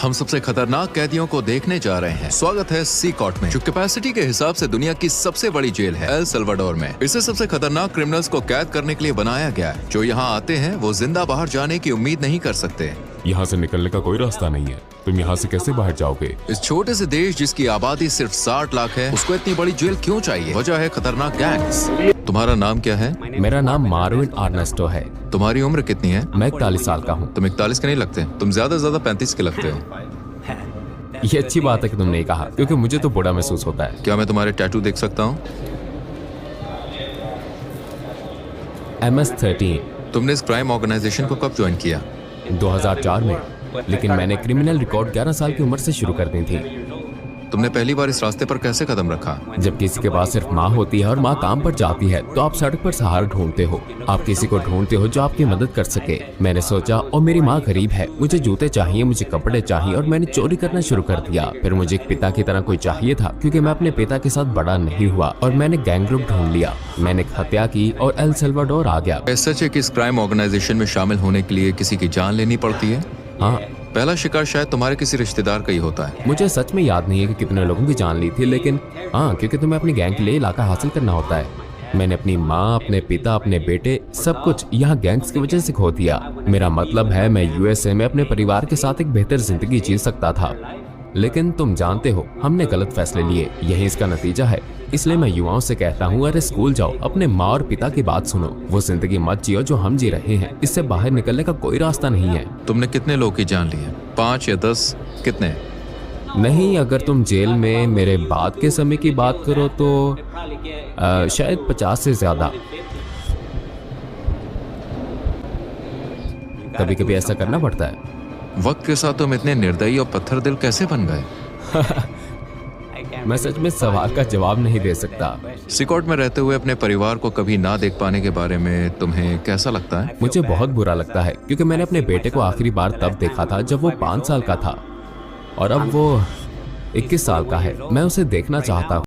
हम सबसे खतरनाक कैदियों को देखने जा रहे हैं। स्वागत है सी कोर्ट में, जो कैपेसिटी के हिसाब से दुनिया की सबसे बड़ी जेल है एल सल्वाडोर में। इसे सबसे खतरनाक क्रिमिनल्स को कैद करने के लिए बनाया गया है। जो यहाँ आते हैं वो जिंदा बाहर जाने की उम्मीद नहीं कर सकते। यहाँ से निकलने का कोई रास्ता नहीं है। तुम यहाँ से कैसे बाहर जाओगे? इस छोटे से देश जिसकी आबादी सिर्फ 60 लाख है, उसको इतनी बड़ी जेल क्यों चाहिए? वजह है खतरनाक गैंग्स। तुम्हारा नाम क्या है? मेरा नाम मार्विन आर्नेस्टो है। तुम्हारी उम्र कितनी है? मैं 41 साल का हूँ। तुम 41 के नहीं लगते, तुम ज्यादा से ज्यादा 35 के लगते हो। ये अच्छी बात है कि तुमने कहा, क्योंकि मुझे तो बूढ़ा महसूस होता है। क्या मैं तुम्हारे टैटू देख सकता हूँ? MS-13 तुमने इस क्राइम ऑर्गेनाइजेशन को कब ज्वाइन किया? 2004 में, लेकिन मैंने क्रिमिनल रिकॉर्ड 11 साल की उम्र से शुरू कर दी थी। तुमने पहली बार इस रास्ते पर कैसे कदम रखा? जब किसी के पास सिर्फ माँ होती है और माँ काम पर जाती है तो आप सड़क पर सहारा ढूंढते हो। आप किसी को ढूंढते हो जो आपकी मदद कर सके। मैंने सोचा, और मेरी माँ गरीब है, मुझे जूते चाहिए, मुझे कपड़े चाहिए, और मैंने चोरी करना शुरू कर दिया। फिर मुझे एक पिता की तरह कोई चाहिए था, क्योंकि मैं अपने पिता के साथ बड़ा नहीं हुआ, और मैंने गैंग ग्रुप ढूंढ लिया। मैंने एक हत्या की और एल सल्वाडोर आ गया। सच है कि इस क्राइम ऑर्गेनाइजेशन में शामिल होने के लिए किसी की जान लेनी पड़ती है? हाँ, पहला शिकार शायद तुम्हारे किसी रिश्तेदार का ही होता है। मुझे सच में याद नहीं है कि कितने लोगों की जान ली थी, लेकिन हाँ, क्योंकि तुम्हें अपनी गैंग के लिए इलाका हासिल करना होता है। मैंने अपनी माँ, अपने पिता, अपने बेटे, सब कुछ यहाँ गैंग्स की वजह से खो दिया। मेरा मतलब है, मैं USA में अपने परिवार के साथ एक बेहतर जिंदगी जी सकता था, लेकिन तुम जानते हो हमने गलत फैसले लिए। यही इसका नतीजा है। इसलिए मैं युवाओं से कहता हूँ, अरे स्कूल जाओ, अपने माँ और पिता की बात सुनो। वो जिंदगी मत जियो जो हम जी रहे हैं। इससे बाहर निकलने का कोई रास्ता नहीं है। तुमने कितने लोग की जान ली है? 5 या 10? कितने? नहीं, अगर तुम जेल में मेरे बाद के समय की बात करो तो शायद 50 से ज्यादा। कभी कभी ऐसा करना पड़ता है। वक्त के साथ तुम इतने निर्दयी और पत्थर दिल कैसे बन गए? मैं सच में सवाल का जवाब नहीं दे सकता। सिकोट में रहते हुए अपने परिवार को कभी ना देख पाने के बारे में तुम्हें कैसा लगता है? मुझे बहुत बुरा लगता है, क्योंकि मैंने अपने बेटे को आखिरी बार तब देखा था जब वो 5 साल का था, और अब वो 21 साल का है। मैं उसे देखना चाहता हूँ।